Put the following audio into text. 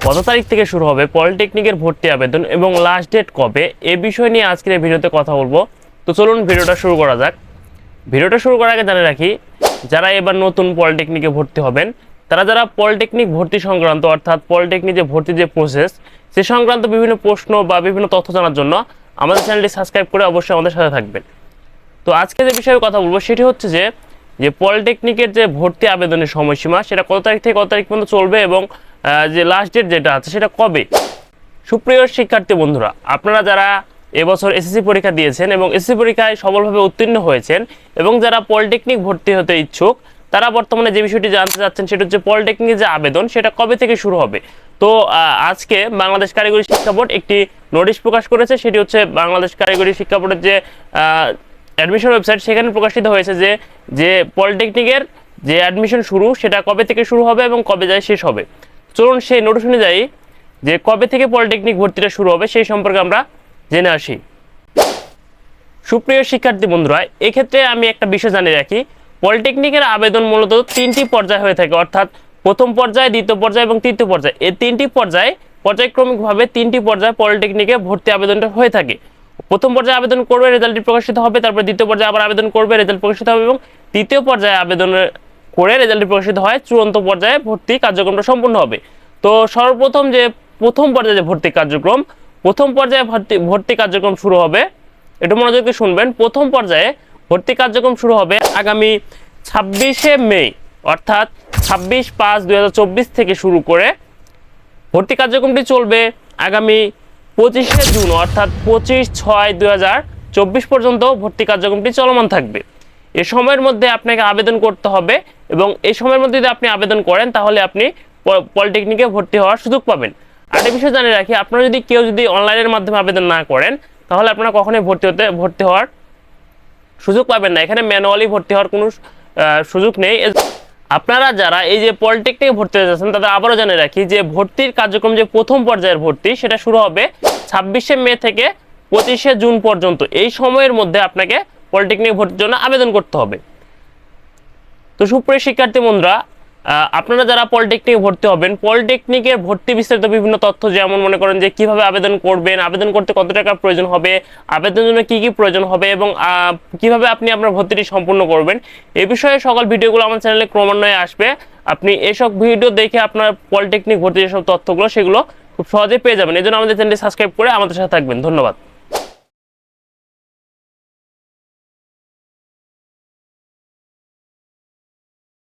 কত তারিখ থেকে শুরু হবে পলিটেকনিকের ভর্তি আবেদন এবং লাস্ট ডেট কবে, এই বিষয় নিয়ে আজকের এই ভিডিওতে কথা বলবো। তো চলুন ভিডিওটা শুরু করা যাক। ভিডিওটা শুরু করার আগে জানিয়ে রাখি, যারা এবার নতুন পলিটেকনিকে ভর্তি হবেন, যারা পলিটেকনিক ভর্তি সংক্রান্ত অর্থাৎ পলিটেকনিক যে ভর্তি যে প্রসেস সে সংক্রান্ত বিভিন্ন প্রশ্ন বা বিভিন্ন তথ্য জানার জন্য আমাদের চ্যানেলটি সাবস্ক্রাইব করে অবশ্যই আমাদের সাথে থাকবেন। তো আজকে যে বিষয়ে কথা বলবো সেটি হচ্ছে যে পলিটেকনিকের যে ভর্তি আবেদনের সময়সীমা সেটা কত তারিখ থেকে কত তারিখ পর্যন্ত চলবে এবং যে লাস্ট ডেট যেটা আছে সেটা কবে। সুপ্রিয় শিক্ষার্থী বন্ধুরা, আপনারা যারা এবছর এসএসসি পরীক্ষা দিয়েছেন এবং এসএসসি পরীক্ষায় সফলভাবে উত্তীর্ণ হয়েছেন এবং যারা পলিটেকনিক ভর্তি হতে ইচ্ছুক, তারা বর্তমানে যে বিষয়টি জানতে চাচ্ছেন সেটা হচ্ছে পলিটেকনিকের যে আবেদন সেটা কবে থেকে শুরু হবে। তো আজকে বাংলাদেশ কারিগরি শিক্ষা বোর্ড একটি নোটিশ প্রকাশ করেছে, সেটি হচ্ছে বাংলাদেশ কারিগরি শিক্ষা বোর্ডের যে অ্যাডমিশন ওয়েবসাইট, সেখানে প্রকাশিত হয়েছে যে পলিটেকনিকের যে অ্যাডমিশন শুরু সেটা কবে থেকে শুরু হবে এবং কবে যায় শেষ হবে। চলুন সেই নোটিশ অনুযায়ী যে কবে থেকে পলিটেকনিক ভর্তিটা শুরু হবে সেই সম্পর্কে আমরা জেনে আসি। সুপ্রিয় শিক্ষার্থী বন্ধুরা, এক্ষেত্রে আমি একটা বিষয় জানিয়ে রাখি, পলিটেকনিকের আবেদন মূলত তিনটি পর্যায়ে হয়ে থাকে, অর্থাৎ প্রথম পর্যায়, দ্বিতীয় পর্যায় এবং তৃতীয় পর্যায়। এই তিনটি পর্যায়ে পর্যায়ক্রমিকভাবে তিনটি পর্যায়ে পলিটেকনিকে ভর্তি আবেদনটা হয়ে থাকে। প্রথম পর্যায়ে আবেদন করবে, রেজাল্টটি প্রকাশিত হবে, তারপর দ্বিতীয় পর্যায়ে আবার আবেদন করবে, রেজাল্ট প্রকাশিত হবে এবং তৃতীয় পর্যায়ে আবেদন করে রেজাল্টটি প্রকাশিত হয়, চূড়ান্ত পর্যায়ে ভর্তি কার্যক্রমটা সম্পূর্ণ হবে। তো সর্বপ্রথম যে প্রথম পর্যায়ে যে ভর্তি কার্যক্রম, প্রথম পর্যায়ে ভর্তি কার্যক্রম শুরু হবে, একটু মনোযোগ দিয়ে শুনবেন। প্রথম পর্যায়ে ভর্তি কার্যক্রম শুরু হবে আগামী 26শে মে, অর্থাৎ 26/5/2024 থেকে শুরু করে ভর্তি কার্যক্রমটি চলবে আগামী 25শে জুন, অর্থাৎ 25/6/2024 পর্যন্ত ভর্তি কার্যক্রমটি চলমান থাকবে। এ সময়ের মধ্যে আপনাকে আবেদন করতে হবে এবং এই সময়ের মধ্যে যদি আপনি আবেদন করেন তাহলে আপনি পলিটেকনিকে ভর্তি হওয়ার সুযোগ পাবেন। আরেকটা বিষয় জানিয়ে রাখি, আপনারা কেউ যদি অনলাইনের মাধ্যমে আবেদন না করেন তাহলে আপনারা কখনোই ভর্তি হওয়ার সুযোগ পাবেন না। এখানে ম্যানুয়ালি ভর্তি হওয়ার কোনো সুযোগ নেই। আপনারা যারা এই যে পলিটেকনিকে ভর্তি হতে যাচ্ছেন তাদের আবারও জানিয়ে রাখি যে ভর্তির কার্যক্রম যে প্রথম পর্যায়ের ভর্তি সেটা শুরু হবে 26শে মে থেকে 25শে জুন পর্যন্ত। এই সময়ের মধ্যে আপনাকে পলিটেকনিক ভর্তির জন্য আবেদন করতে হবে। তো সুপ্রিয় শিক্ষার্থী বন্ধুরা, আপনারা যারা পলিটেকনিকে ভর্তি হবেন, পলিটেকনিকের ভর্তি বিস্তারিত বিভিন্ন তথ্য, যেমন মনে করেন যে কিভাবে আবেদন করবেন, আবেদন করতে কত টাকার প্রয়োজন হবে, আবেদনের জন্য কি কি প্রয়োজন হবে এবং কিভাবে আপনি আপনার ভর্তিটি সম্পূর্ণ করবেন, এই বিষয়ে সকল ভিডিওগুলো আমার চ্যানেলে ক্রমান্বয়ে আসবে। আপনি এসব ভিডিও দেখে আপনার পলিটেকনিক ভর্তির যেসব তথ্যগুলো সেগুলো খুব সহজে পেয়ে যাবেন। এই জন্য আমাদের চ্যানেলটি সাবস্ক্রাইব করে আমাদের সাথে থাকবেন। ধন্যবাদ।